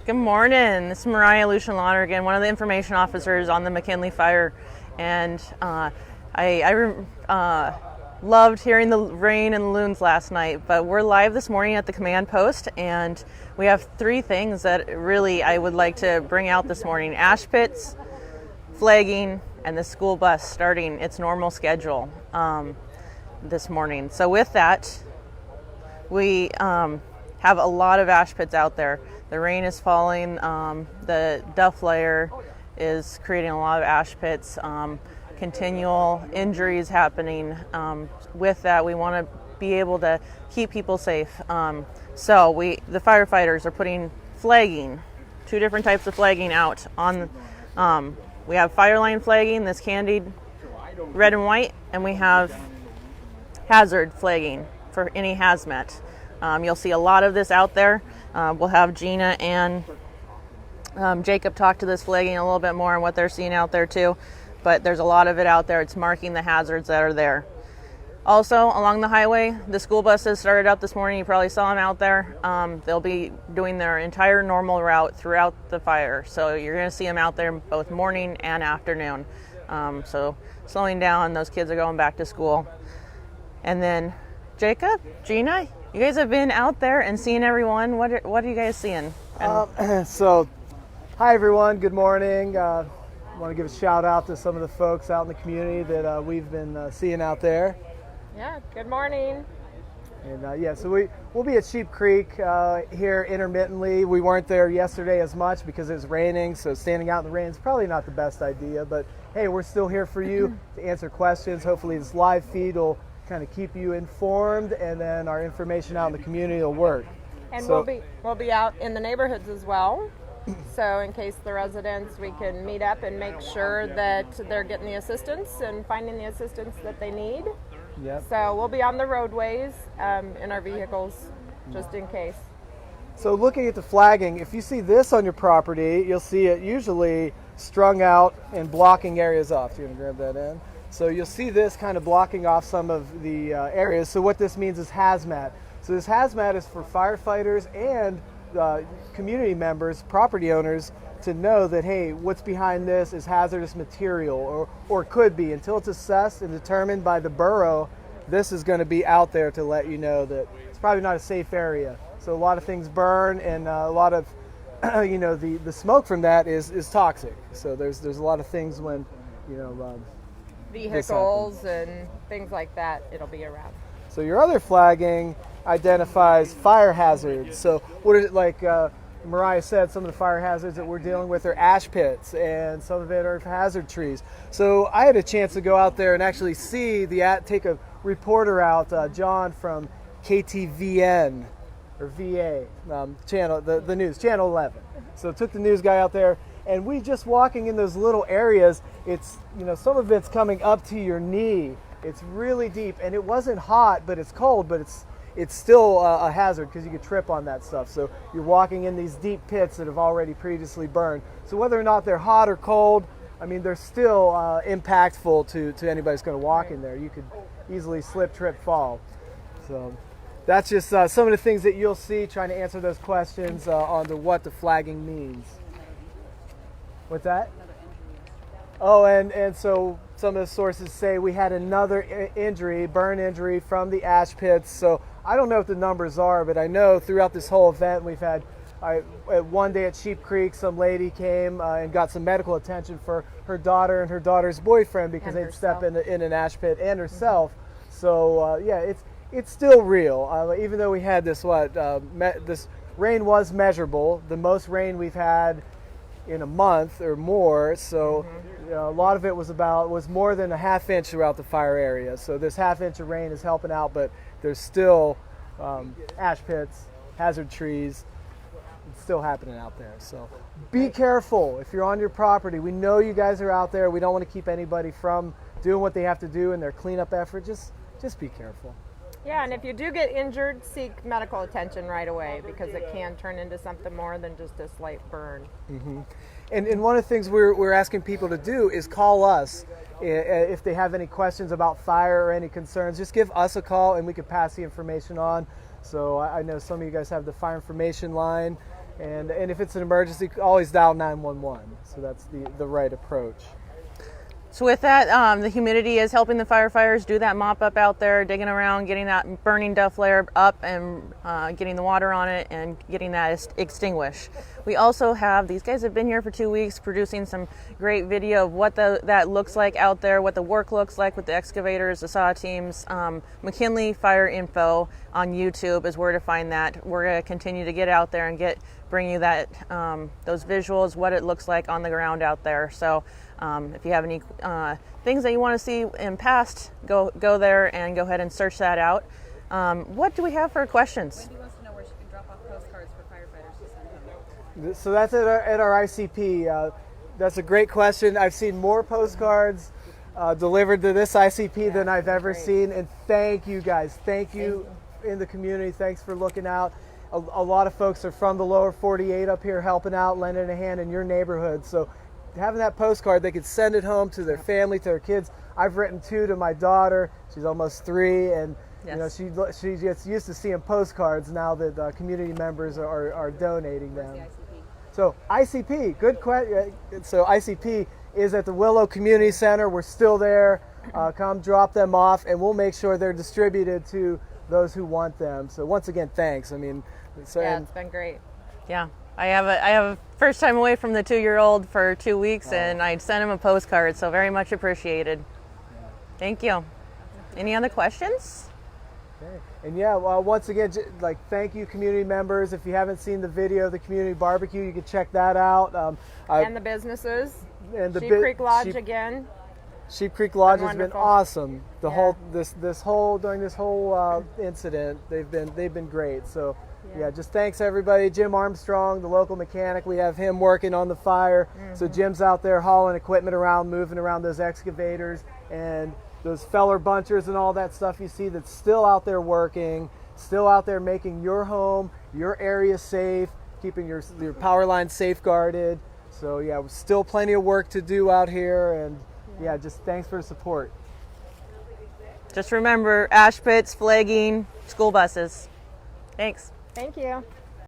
Good morning. This is Mariah Lucian Lonergan, one of the information officers on the McKinley fire, and I loved hearing the rain and the loons last night. But we're live this morning at the command post, and we have three things that really I would like to bring out this morning: ashpits, flagging, and the school bus starting its normal schedule this morning. So with that, we have a lot of ashpits out there. The rain is falling, the duff layer is creating a lot of ashpits, continual injuries happening. With that, we want to be able to keep people safe. So the firefighters are putting flagging, two different types of flagging out on. We have fireline flagging, this candied red and white, and we have hazard flagging for any hazmat. You'll see a lot of this out there. We'll have Gina and Jacob talk to this flagging a little bit more on what they're seeing out there too. But there's a lot of it out there. It's marking the hazards that are there. Also, along the highway, the school buses started up this morning. You probably saw them out there. They'll be doing their entire normal route throughout the fire. So you're going to see them out there both morning and afternoon. So slowing down, those kids are going back to school. And then Jacob, Gina, you guys have been out there and seeing everyone. What are you guys seeing? So, hi everyone. Good morning. I want to give a shout out to some of the folks out in the community that we've been seeing out there. Yeah. Good morning. And so we'll be at Sheep Creek here intermittently. We weren't there yesterday as much because it was raining, so standing out in the rain is probably not the best idea. But hey, we're still here for you to answer questions. Hopefully, this live feed will kind of keep you informed, and then our information out in the community will work. And we'll be out in the neighborhoods as well. So in case the residents, we can meet up and make sure that they're getting the assistance and finding the assistance that they need. Yep. So we'll be on the roadways in our vehicles just in case. So looking at the flagging, if you see this on your property, you'll see it usually strung out and blocking areas off. So you're going to grab that in. So you'll see this kind of blocking off some of the areas. So what this means is hazmat. So this hazmat is for firefighters and community members, property owners, to know that, hey, what's behind this is hazardous material, or could be. Until it's assessed and determined by the borough, this is going to be out there to let you know that it's probably not a safe area. So a lot of things burn, and a lot of, the smoke from that is toxic. So there's a lot of things when, vehicles and things like that, it'll be around. So your other flagging identifies fire hazards. So what is it, like Mariah said, some of the fire hazards that we're dealing with are ash pits, and some of it are hazard trees. So I had a chance to go out there and actually see take a reporter out, John from KTVN or VA channel, the news, channel 11. So took the news guy out there, and we just walking in those little areas, it's, some of it's coming up to your knee. It's really deep, and it wasn't hot, but it's cold, but it's still a hazard because you could trip on that stuff. So you're walking in these deep pits that have already previously burned. So whether or not they're hot or cold, I mean, they're still impactful to anybody who's going to walk in there. You could easily slip, trip, fall. So that's just some of the things that you'll see, trying to answer those questions on what the flagging means. What's that? Oh, and so some of the sources say we had another burn injury from the ash pits. So I don't know what the numbers are, but I know throughout this whole event we've had, one day at Sheep Creek, some lady came and got some medical attention for her daughter and her daughter's boyfriend because they'd step in an ash pit, and herself. Mm-hmm. So it's still real. Even though we had this this rain was measurable, the most rain we've had in a month or more. So a lot of it was more than a half inch throughout the fire area. So this half inch of rain is helping out, but there's still ash pits, hazard trees. It's still happening out there. So be careful if you're on your property. We know you guys are out there. We don't want to keep anybody from doing what they have to do in their cleanup effort. Just be careful. Yeah, and if you do get injured, seek medical attention right away, because it can turn into something more than just a slight burn. Mm-hmm. And one of the things we're asking people to do is call us if they have any questions about fire or any concerns. Just give us a call and we can pass the information on. So I know some of you guys have the fire information line, And if it's an emergency, always dial 911. So that's the right approach. So with that, the humidity is helping the firefighters do that mop up out there, digging around, getting that burning duff layer up and getting the water on it and getting that extinguished. We also have, these guys have been here for 2 weeks producing some great video of what that looks like out there, what the work looks like with the excavators, the saw teams. McKinley Fire Info on YouTube is where to find that. We're going to continue to get out there and bring you that those visuals, what it looks like on the ground out there. So if you have any things that you want to see in past, go there and go ahead and search that out. What do we have for questions? Wendy wants to know where she can drop off postcards for firefighters to send home. So that's at our ICP. That's a great question. I've seen more postcards delivered to this ICP than I've ever seen. And thank you guys. Thank you in the community. Thanks for looking out. A lot of folks are from the lower 48 up here helping out, lending a hand in your neighborhood. So having that postcard, they could send it home to their family, to their kids. I've written 2 to my daughter. She's almost 3, and Yes. you know she gets used to seeing postcards now that community members are donating them. The ICP. So ICP, good question. So ICP is at the Willow Community Center. We're still there. Come drop them off, and we'll make sure they're distributed to those who want them. So once again, thanks. I mean, It's been great. Yeah, I have a first time away from the 2-year-old for 2 weeks, and I sent him a postcard, so very much appreciated. Thank you. Any other questions? Okay. And once again, thank you, community members. If you haven't seen the video of the community barbecue, you can check that out. And the businesses. And the Sheep Creek Lodge again. Sheep Creek Lodge has been wonderful. awesome. During this whole incident, they've been great. So just thanks everybody. Jim Armstrong, the local mechanic, we have him working on the fire. So Jim's out there hauling equipment around, moving around those excavators and those feller bunchers and all that stuff you see that's still out there working, still out there making your home, your area safe, keeping your power line safeguarded. So still plenty of work to do out here, and just thanks for the support. Just remember, ashpits, flagging, school buses. Thanks. Thank you.